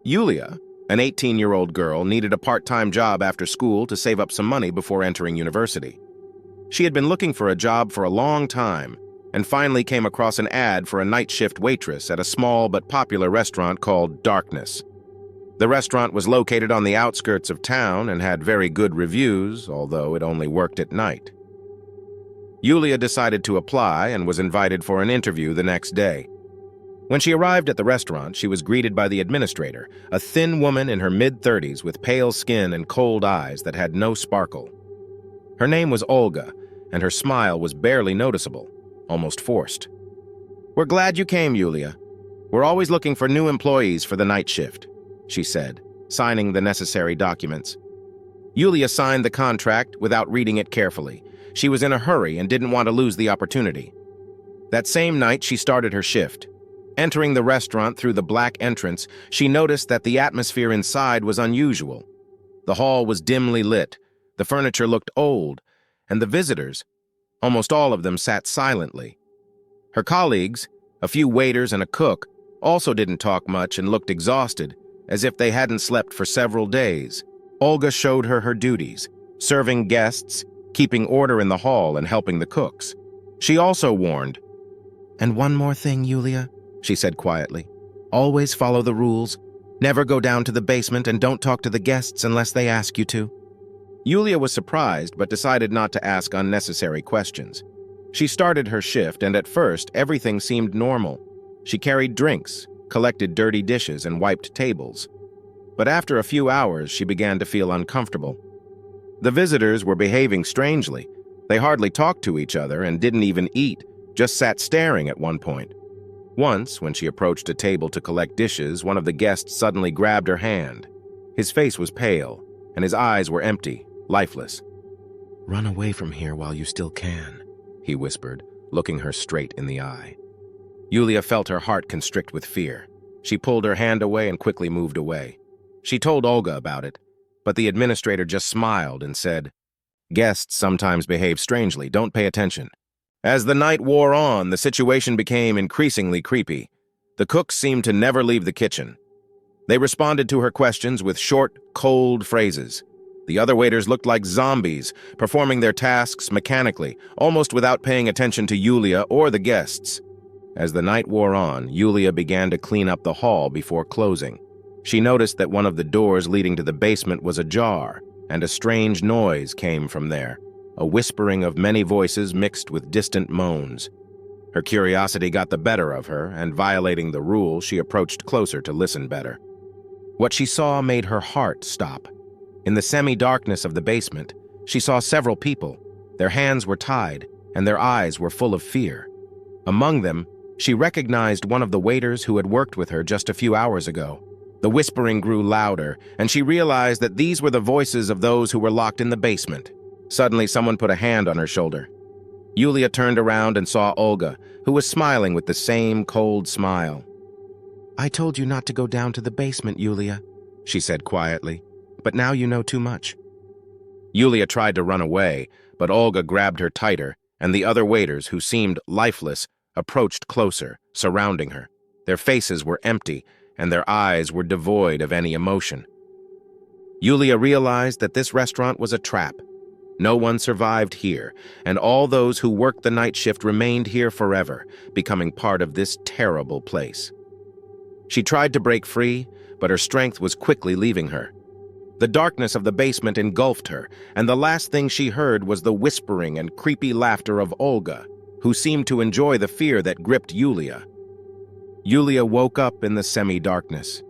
Yulia, an 18-year-old girl, needed a part-time job after school to save up some money before entering university. She had been looking for a job for a long time and finally came across an ad for a night shift waitress at a small but popular restaurant called Darkness. The restaurant was located on the outskirts of town and had very good reviews, although it only worked at night. Yulia decided to apply and was invited for an interview the next day. When she arrived at the restaurant, she was greeted by the administrator, a thin woman in her mid-30s with pale skin and cold eyes that had no sparkle. Her name was Olga, and her smile was barely noticeable, almost forced. "We're glad you came, Yulia. We're always looking for new employees for the night shift," she said, signing the necessary documents. Yulia signed the contract without reading it carefully. She was in a hurry and didn't want to lose the opportunity. That same night, she started her shift. Entering the restaurant through the black entrance, she noticed that the atmosphere inside was unusual. The hall was dimly lit, the furniture looked old, and the visitors, almost all of them, sat silently. Her colleagues, a few waiters and a cook, also didn't talk much and looked exhausted, as if they hadn't slept for several days. Olga showed her her duties, serving guests, keeping order in the hall, and helping the cooks. She also warned, "And one more thing, Yulia," she said quietly. "Always follow the rules. Never go down to the basement and don't talk to the guests unless they ask you to." Yulia was surprised but decided not to ask unnecessary questions. She started her shift and at first everything seemed normal. She carried drinks, collected dirty dishes, and wiped tables. But after a few hours, she began to feel uncomfortable. The visitors were behaving strangely. They hardly talked to each other and didn't even eat, just sat staring at one point. Once, when she approached a table to collect dishes, one of the guests suddenly grabbed her hand. His face was pale, and his eyes were empty, lifeless. "Run away from here while you still can," he whispered, looking her straight in the eye. Yulia felt her heart constrict with fear. She pulled her hand away and quickly moved away. She told Olga about it, but the administrator just smiled and said, "Guests sometimes behave strangely, don't pay attention." As the night wore on, the situation became increasingly creepy. The cooks seemed to never leave the kitchen. They responded to her questions with short, cold phrases. The other waiters looked like zombies, performing their tasks mechanically, almost without paying attention to Yulia or the guests. As the night wore on, Yulia began to clean up the hall before closing. She noticed that one of the doors leading to the basement was ajar, and a strange noise came from there. A whispering of many voices mixed with distant moans. Her curiosity got the better of her, and violating the rule, she approached closer to listen better. What she saw made her heart stop. In the semi-darkness of the basement, she saw several people. Their hands were tied, and their eyes were full of fear. Among them, she recognized one of the waiters who had worked with her just a few hours ago. The whispering grew louder, and she realized that these were the voices of those who were locked in the basement. Suddenly, someone put a hand on her shoulder. Yulia turned around and saw Olga, who was smiling with the same cold smile. "I told you not to go down to the basement, Yulia," she said quietly, "but now you know too much." Yulia tried to run away, but Olga grabbed her tighter, and the other waiters, who seemed lifeless, approached closer, surrounding her. Their faces were empty, and their eyes were devoid of any emotion. Yulia realized that this restaurant was a trap. No one survived here, and all those who worked the night shift remained here forever, becoming part of this terrible place. She tried to break free, but her strength was quickly leaving her. The darkness of the basement engulfed her, and the last thing she heard was the whispering and creepy laughter of Olga, who seemed to enjoy the fear that gripped Yulia. Yulia woke up in the semi-darkness.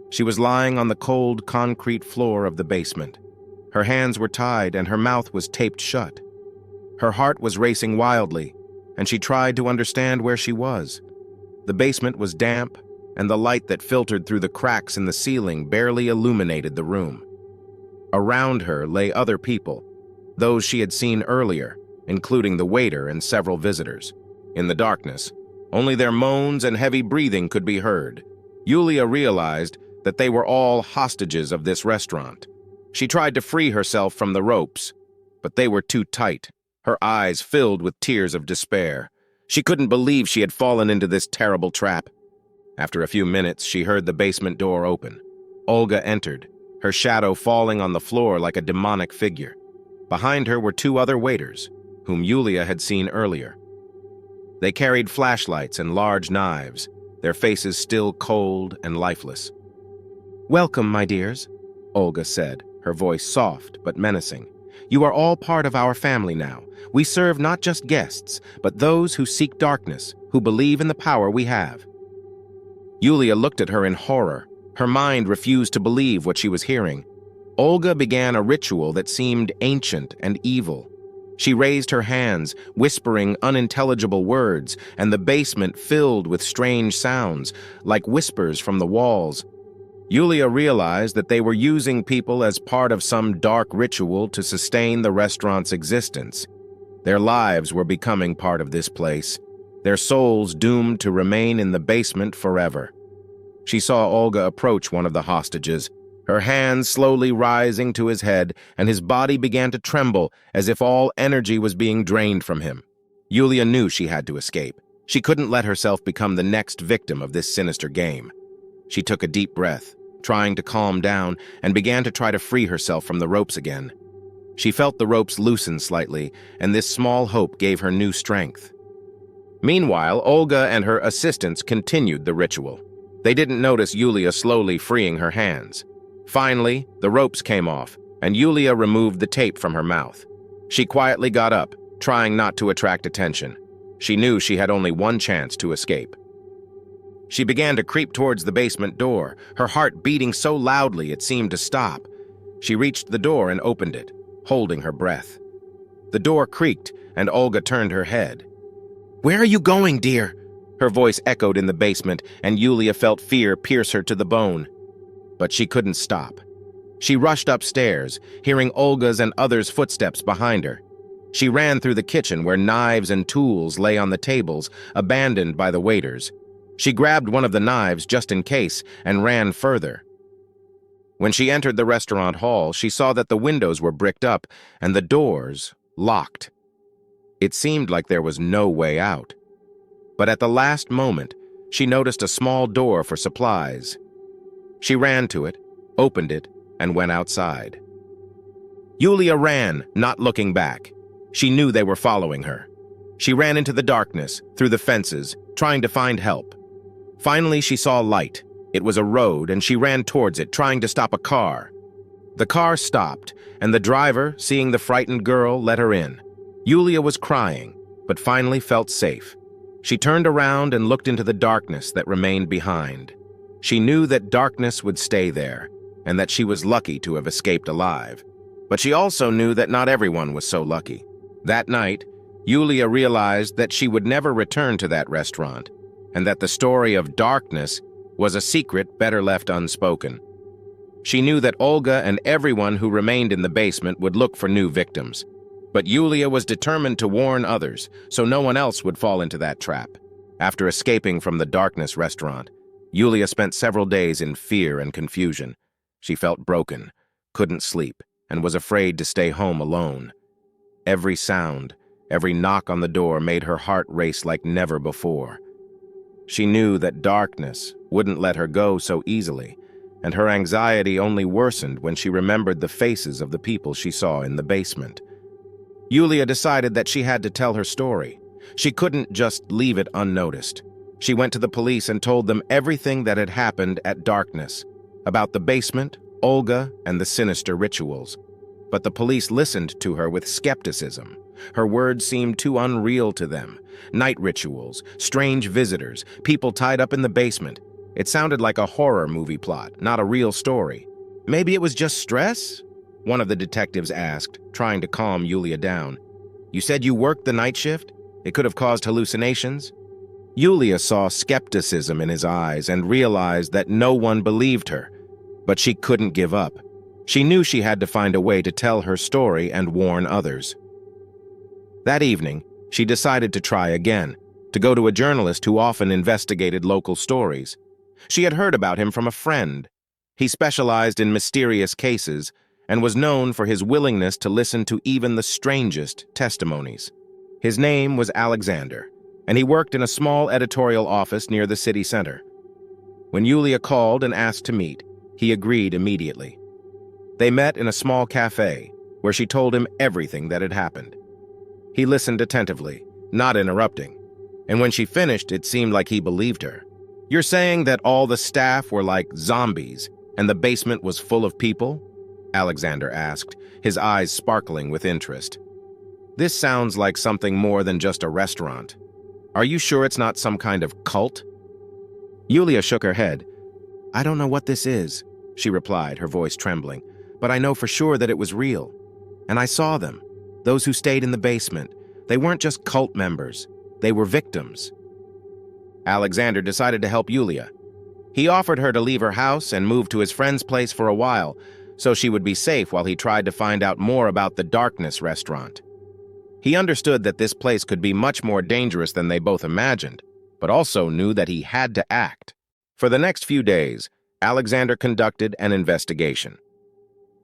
She was lying on the cold concrete floor of the basement. Her hands were tied and her mouth was taped shut. Her heart was racing wildly, and she tried to understand where she was. The basement was damp, and the light that filtered through the cracks in the ceiling barely illuminated the room. Around her lay other people, those she had seen earlier, including the waiter and several visitors. In the darkness, only their moans and heavy breathing could be heard. Yulia realized that they were all hostages of this restaurant. She tried to free herself from the ropes, but they were too tight, her eyes filled with tears of despair. She couldn't believe she had fallen into this terrible trap. After a few minutes, she heard the basement door open. Olga entered, her shadow falling on the floor like a demonic figure. Behind her were two other waiters, whom Yulia had seen earlier. They carried flashlights and large knives, their faces still cold and lifeless. "Welcome, my dears," Olga said, her voice soft but menacing. "You are all part of our family now. We serve not just guests, but those who seek darkness, who believe in the power we have." Yulia looked at her in horror. Her mind refused to believe what she was hearing. Olga began a ritual that seemed ancient and evil. She raised her hands, whispering unintelligible words, and the basement filled with strange sounds, like whispers from the walls. Yulia realized that they were using people as part of some dark ritual to sustain the restaurant's existence. Their lives were becoming part of this place, their souls doomed to remain in the basement forever. She saw Olga approach one of the hostages, her hands slowly rising to his head, and his body began to tremble as if all energy was being drained from him. Yulia knew she had to escape. She couldn't let herself become the next victim of this sinister game. She took a deep breath, trying to calm down, and began to try to free herself from the ropes again. She felt the ropes loosen slightly, and this small hope gave her new strength. Meanwhile, Olga and her assistants continued the ritual. They didn't notice Yulia slowly freeing her hands. Finally, the ropes came off, and Yulia removed the tape from her mouth. She quietly got up, trying not to attract attention. She knew she had only one chance to escape. She began to creep towards the basement door, her heart beating so loudly it seemed to stop. She reached the door and opened it, holding her breath. The door creaked, and Olga turned her head. "Where are you going, dear?" Her voice echoed in the basement, and Yulia felt fear pierce her to the bone. But she couldn't stop. She rushed upstairs, hearing Olga's and others' footsteps behind her. She ran through the kitchen where knives and tools lay on the tables, abandoned by the waiters. She grabbed one of the knives just in case and ran further. When she entered the restaurant hall, she saw that the windows were bricked up and the doors locked. It seemed like there was no way out. But at the last moment, she noticed a small door for supplies. She ran to it, opened it, and went outside. Yulia ran, not looking back. She knew they were following her. She ran into the darkness, through the fences, trying to find help. Finally, she saw light. It was a road, and she ran towards it, trying to stop a car. The car stopped, and the driver, seeing the frightened girl, let her in. Yulia was crying, but finally felt safe. She turned around and looked into the darkness that remained behind. She knew that darkness would stay there, and that she was lucky to have escaped alive. But she also knew that not everyone was so lucky. That night, Yulia realized that she would never return to that restaurant, and that the story of darkness was a secret better left unspoken. She knew that Olga and everyone who remained in the basement would look for new victims. But Yulia was determined to warn others, so no one else would fall into that trap. After escaping from the darkness restaurant, Yulia spent several days in fear and confusion. She felt broken, couldn't sleep, and was afraid to stay home alone. Every sound, every knock on the door made her heart race like never before. She knew that darkness wouldn't let her go so easily, and her anxiety only worsened when she remembered the faces of the people she saw in the basement. Yulia decided that she had to tell her story. She couldn't just leave it unnoticed. She went to the police and told them everything that had happened at Darkness, about the basement, Olga, and the sinister rituals. But the police listened to her with skepticism. Her words seemed too unreal to them. Night rituals, strange visitors, people tied up in the basement. It sounded like a horror movie plot, not a real story. Maybe it was just stress? One of the detectives asked, trying to calm Yulia down. "You said you worked the night shift? It could have caused hallucinations?" Yulia saw skepticism in his eyes and realized that no one believed her. But she couldn't give up. She knew she had to find a way to tell her story and warn others. That evening, she decided to try again, to go to a journalist who often investigated local stories. She had heard about him from a friend. He specialized in mysterious cases and was known for his willingness to listen to even the strangest testimonies. His name was Alexander, and he worked in a small editorial office near the city center. When Yulia called and asked to meet, He agreed immediately. They met in a small cafe, where she told him everything that had happened. He listened attentively, not interrupting, and when she finished, it seemed like he believed her. "You're saying that all the staff were like zombies, and the basement was full of people?" Alexander asked, his eyes sparkling with interest. "This sounds like something more than just a restaurant. Are you sure it's not some kind of cult?" Yulia shook her head. "I don't know what this is," she replied, her voice trembling, "but I know for sure that it was real. And I saw them, those who stayed in the basement. They weren't just cult members. They were victims." Alexander decided to help Yulia. He offered her to leave her house and move to his friend's place for a while, so she would be safe while he tried to find out more about the Darkness restaurant. He understood that this place could be much more dangerous than they both imagined, but also knew that he had to act. For the next few days, Alexander conducted an investigation.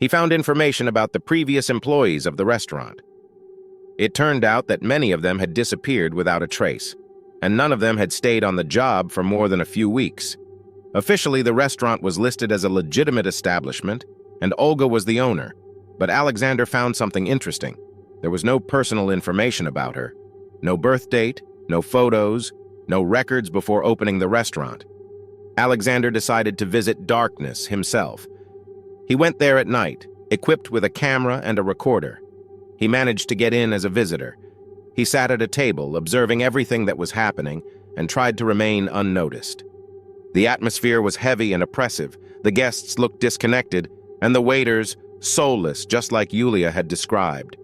He found information about the previous employees of the restaurant. It turned out that many of them had disappeared without a trace, and none of them had stayed on the job for more than a few weeks. Officially, the restaurant was listed as a legitimate establishment, and Olga was the owner, but Alexander found something interesting. There was no personal information about her. No birth date, no photos, no records before opening the restaurant. Alexander decided to visit Darkness himself. He went there at night, equipped with a camera and a recorder. He managed to get in as a visitor. He sat at a table, observing everything that was happening, and tried to remain unnoticed. The atmosphere was heavy and oppressive, the guests looked disconnected, and the waiters soulless, just like Yulia had described.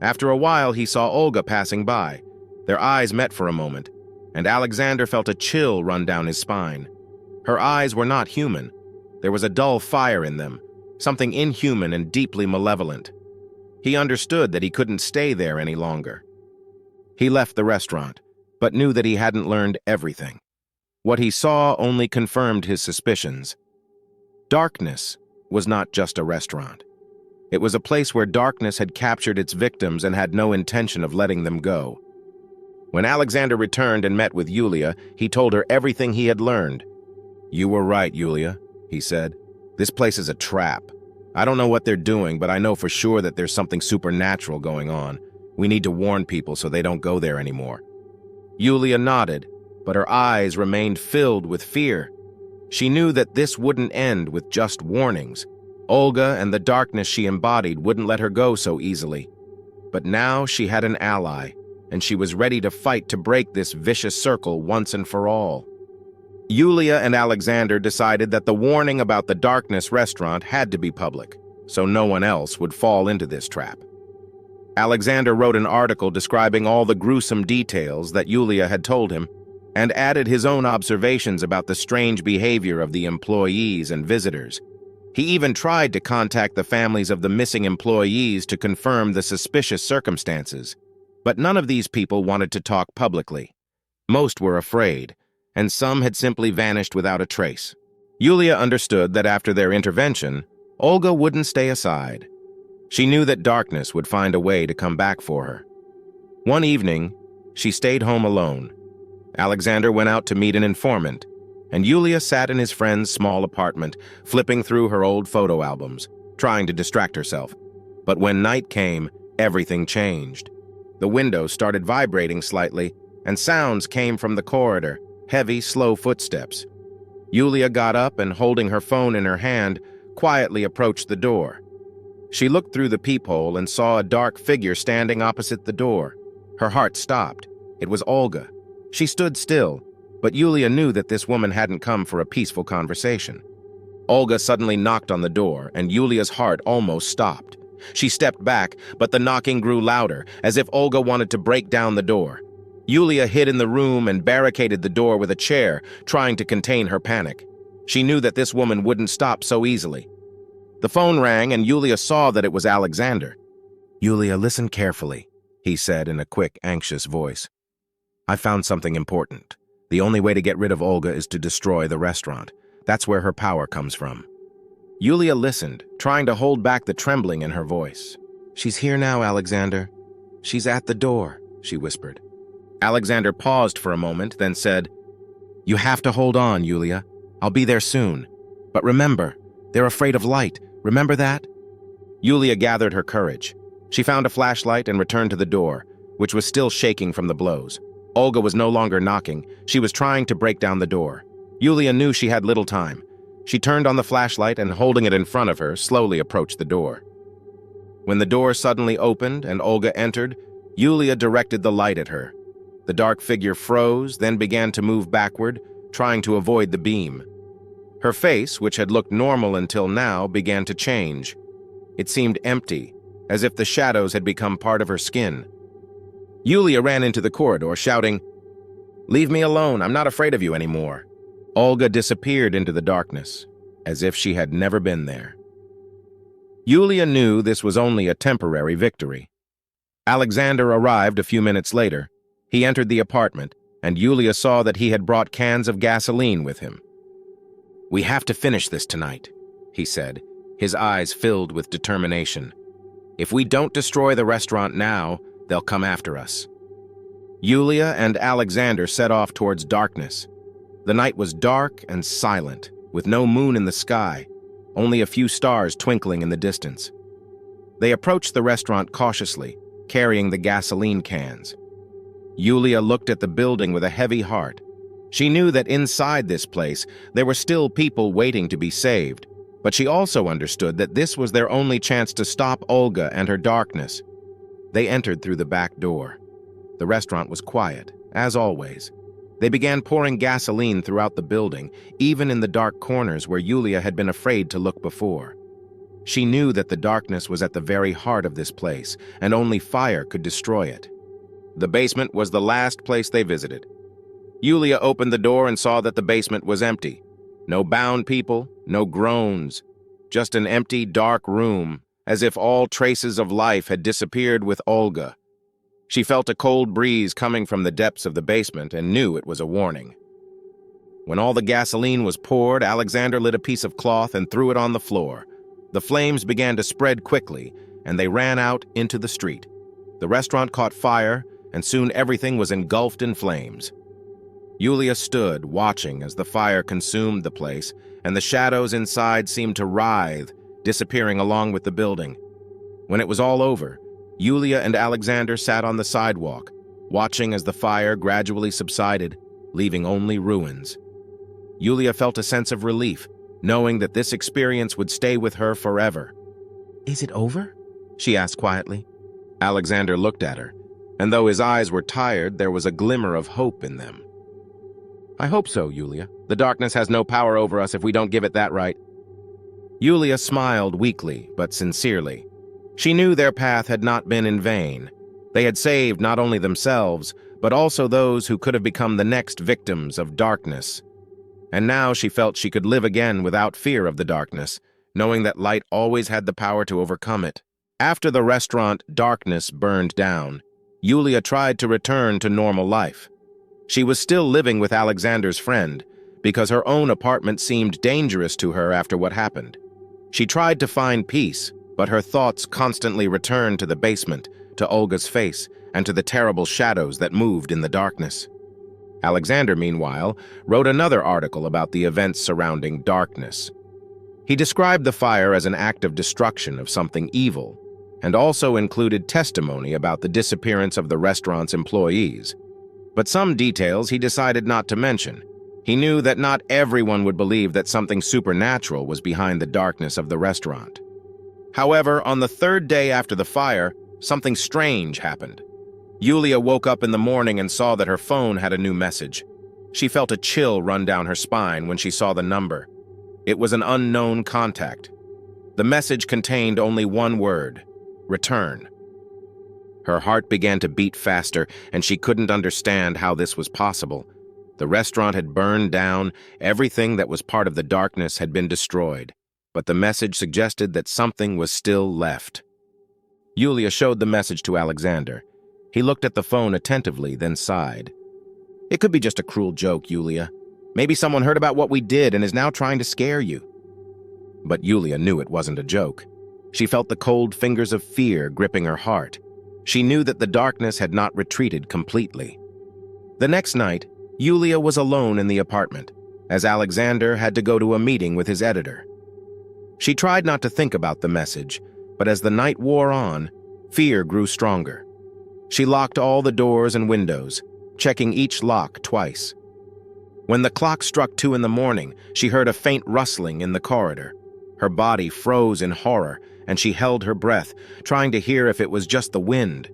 After a while, he saw Olga passing by. Their eyes met for a moment, and Alexander felt a chill run down his spine. Her eyes were not human. There was a dull fire in them, something inhuman and deeply malevolent. He understood that he couldn't stay there any longer. He left the restaurant, but knew that he hadn't learned everything. What he saw only confirmed his suspicions. Darkness was not just a restaurant. It was a place where darkness had captured its victims and had no intention of letting them go. When Alexander returned and met with Yulia, he told her everything he had learned. "You were right, Yulia," he said. "This place is a trap. I don't know what they're doing, but I know for sure that there's something supernatural going on. We need to warn people so they don't go there anymore." Yulia nodded, but her eyes remained filled with fear. She knew that this wouldn't end with just warnings. Olga and the darkness she embodied wouldn't let her go so easily. But now she had an ally, and she was ready to fight to break this vicious circle once and for all. Yulia and Alexander decided that the warning about the Darkness restaurant had to be public, so no one else would fall into this trap. Alexander wrote an article describing all the gruesome details that Yulia had told him, and added his own observations about the strange behavior of the employees and visitors. He even tried to contact the families of the missing employees to confirm the suspicious circumstances, but none of these people wanted to talk publicly. Most were afraid, and some had simply vanished without a trace. Yulia understood that after their intervention, Olga wouldn't stay aside. She knew that darkness would find a way to come back for her. One evening, she stayed home alone. Alexander went out to meet an informant, and Yulia sat in his friend's small apartment, flipping through her old photo albums, trying to distract herself. But when night came, everything changed. The windows started vibrating slightly, and sounds came from the corridor, heavy, slow footsteps. Yulia got up and, holding her phone in her hand, quietly approached the door. She looked through the peephole and saw a dark figure standing opposite the door. Her heart stopped. It was Olga. She stood still, but Yulia knew that this woman hadn't come for a peaceful conversation. Olga suddenly knocked on the door, and Yulia's heart almost stopped. She stepped back, but the knocking grew louder, as if Olga wanted to break down the door. Yulia hid in the room and barricaded the door with a chair, trying to contain her panic. She knew that this woman wouldn't stop so easily. The phone rang, and Yulia saw that it was Alexander. "Yulia, listen carefully," he said in a quick, anxious voice. "I found something important. The only way to get rid of Olga is to destroy the restaurant. That's where her power comes from." Yulia listened, trying to hold back the trembling in her voice. "She's here now, Alexander. She's at the door," she whispered. Alexander paused for a moment, then said, "You have to hold on, Yulia. I'll be there soon. But remember, They're afraid of light. Remember that? Yulia gathered her courage. She found a flashlight and returned to the door, which was still shaking from the blows. Olga was no longer knocking. She was trying to break down the door. Yulia knew she had little time. She turned on the flashlight and, holding it in front of her, slowly approached the door. When the door suddenly opened and Olga entered, Yulia directed the light at her. The dark figure froze, then began to move backward, trying to avoid the beam. Her face, which had looked normal until now, began to change. It seemed empty, as if the shadows had become part of her skin. Yulia ran into the corridor, shouting, "Leave me alone, I'm not afraid of you anymore." Olga disappeared into the darkness, as if she had never been there. Yulia knew this was only a temporary victory. Alexander arrived a few minutes later. He entered the apartment, and Yulia saw that he had brought cans of gasoline with him. "We have to finish this tonight," he said, his eyes filled with determination. "If we don't destroy the restaurant now, they'll come after us." Yulia and Alexander set off towards darkness. The night was dark and silent, with no moon in the sky, only a few stars twinkling in the distance. They approached the restaurant cautiously, carrying the gasoline cans. Yulia looked at the building with a heavy heart. She knew that inside this place there were still people waiting to be saved, but she also understood that this was their only chance to stop Olga and her darkness. They entered through the back door. The restaurant was quiet, as always. They began pouring gasoline throughout the building, even in the dark corners where Yulia had been afraid to look before. She knew that the darkness was at the very heart of this place, and only fire could destroy it. The basement was the last place they visited. Yulia opened the door and saw that the basement was empty. No bound people, no groans, just an empty, dark room, as if all traces of life had disappeared with Olga. She felt a cold breeze coming from the depths of the basement and knew it was a warning. When all the gasoline was poured, Alexander lit a piece of cloth and threw it on the floor. The flames began to spread quickly, and they ran out into the street. The restaurant caught fire, and soon everything was engulfed in flames. Yulia stood, watching as the fire consumed the place, and the shadows inside seemed to writhe, disappearing along with the building. When it was all over, Yulia and Alexander sat on the sidewalk, watching as the fire gradually subsided, leaving only ruins. Yulia felt a sense of relief, knowing that this experience would stay with her forever. "Is it over?" she asked quietly. Alexander looked at her, and though his eyes were tired, there was a glimmer of hope in them. "I hope so, Yulia. The darkness has no power over us if we don't give it that right." Yulia smiled weakly, but sincerely. She knew their path had not been in vain. They had saved not only themselves, but also those who could have become the next victims of darkness. And now she felt she could live again without fear of the darkness, knowing that light always had the power to overcome it. After the restaurant darkness burned down, Yulia tried to return to normal life. She was still living with Alexander's friend, because her own apartment seemed dangerous to her after what happened. She tried to find peace, but her thoughts constantly returned to the basement, to Olga's face, and to the terrible shadows that moved in the darkness. Alexander, meanwhile, wrote another article about the events surrounding darkness. He described the fire as an act of destruction of something evil, and also included testimony about the disappearance of the restaurant's employees. But some details he decided not to mention. He knew that not everyone would believe that something supernatural was behind the darkness of the restaurant. However, on the third day after the fire, something strange happened. Yulia woke up in the morning and saw that her phone had a new message. She felt a chill run down her spine when she saw the number. It was an unknown contact. The message contained only one word: return. Her heart began to beat faster, and she couldn't understand how this was possible. The restaurant had burned down, everything that was part of the darkness had been destroyed, but the message suggested that something was still left. Yulia showed the message to Alexander. He looked at the phone attentively, then sighed. "It could be just a cruel joke, Yulia. Maybe someone heard about what we did and is now trying to scare you." But Yulia knew it wasn't a joke. She felt the cold fingers of fear gripping her heart. She knew that the darkness had not retreated completely. The next night, Yulia was alone in the apartment, as Alexander had to go to a meeting with his editor. She tried not to think about the message, but as the night wore on, fear grew stronger. She locked all the doors and windows, checking each lock twice. When the clock struck 2 in the morning, she heard a faint rustling in the corridor. Her body froze in horror, and she held her breath, trying to hear if it was just the wind.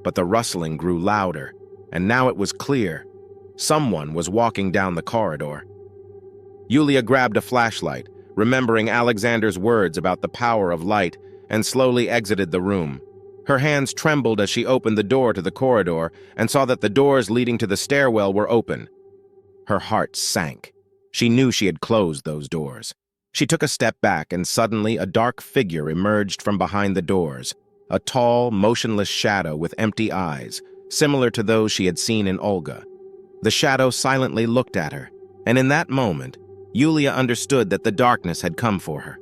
But the rustling grew louder, and now it was clear. Someone was walking down the corridor. Yulia grabbed a flashlight, remembering Alexander's words about the power of light, and slowly exited the room. Her hands trembled as she opened the door to the corridor and saw that the doors leading to the stairwell were open. Her heart sank. She knew she had closed those doors. She took a step back, and suddenly a dark figure emerged from behind the doors, a tall, motionless shadow with empty eyes, similar to those she had seen in Olga. The shadow silently looked at her, and in that moment, Yulia understood that the darkness had come for her.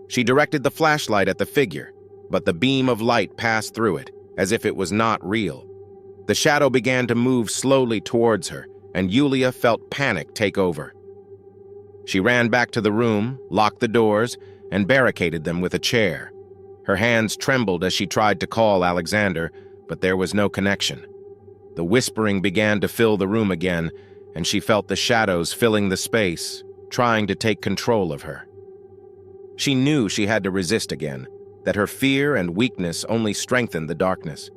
She directed the flashlight at the figure, but the beam of light passed through it, as if it was not real. The shadow began to move slowly towards her, and Yulia felt panic take over. She ran back to the room, locked the doors, and barricaded them with a chair. Her hands trembled as she tried to call Alexander, but there was no connection. The whispering began to fill the room again, and she felt the shadows filling the space, trying to take control of her. She knew she had to resist again, that her fear and weakness only strengthened the darkness.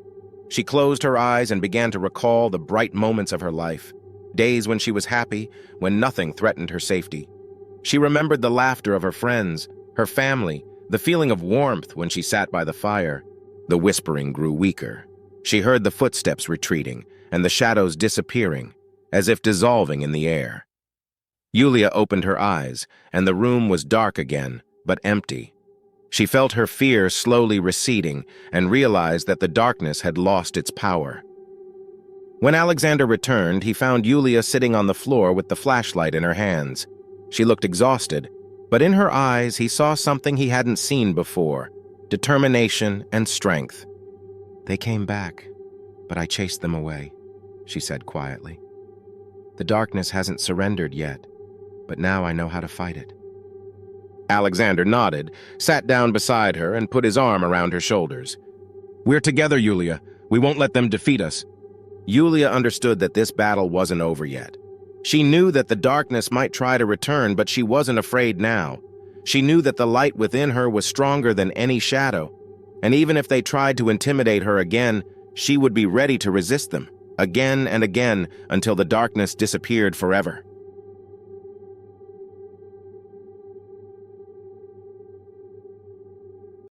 She closed her eyes and began to recall the bright moments of her life, days when she was happy, when nothing threatened her safety. She remembered the laughter of her friends, her family, the feeling of warmth when she sat by the fire. The whispering grew weaker. She heard the footsteps retreating and the shadows disappearing, as if dissolving in the air. Yulia opened her eyes, and the room was dark again, but empty. She felt her fear slowly receding and realized that the darkness had lost its power. When Alexander returned, he found Yulia sitting on the floor with the flashlight in her hands. She looked exhausted, but in her eyes he saw something he hadn't seen before: determination and strength. "They came back, but I chased them away," she said quietly. "The darkness hasn't surrendered yet, but now I know how to fight it." Alexander nodded, sat down beside her, and put his arm around her shoulders. "We're together, Yulia. We won't let them defeat us." Yulia understood that this battle wasn't over yet. She knew that the darkness might try to return, but she wasn't afraid now. She knew that the light within her was stronger than any shadow, and even if they tried to intimidate her again, she would be ready to resist them, again and again, until the darkness disappeared forever.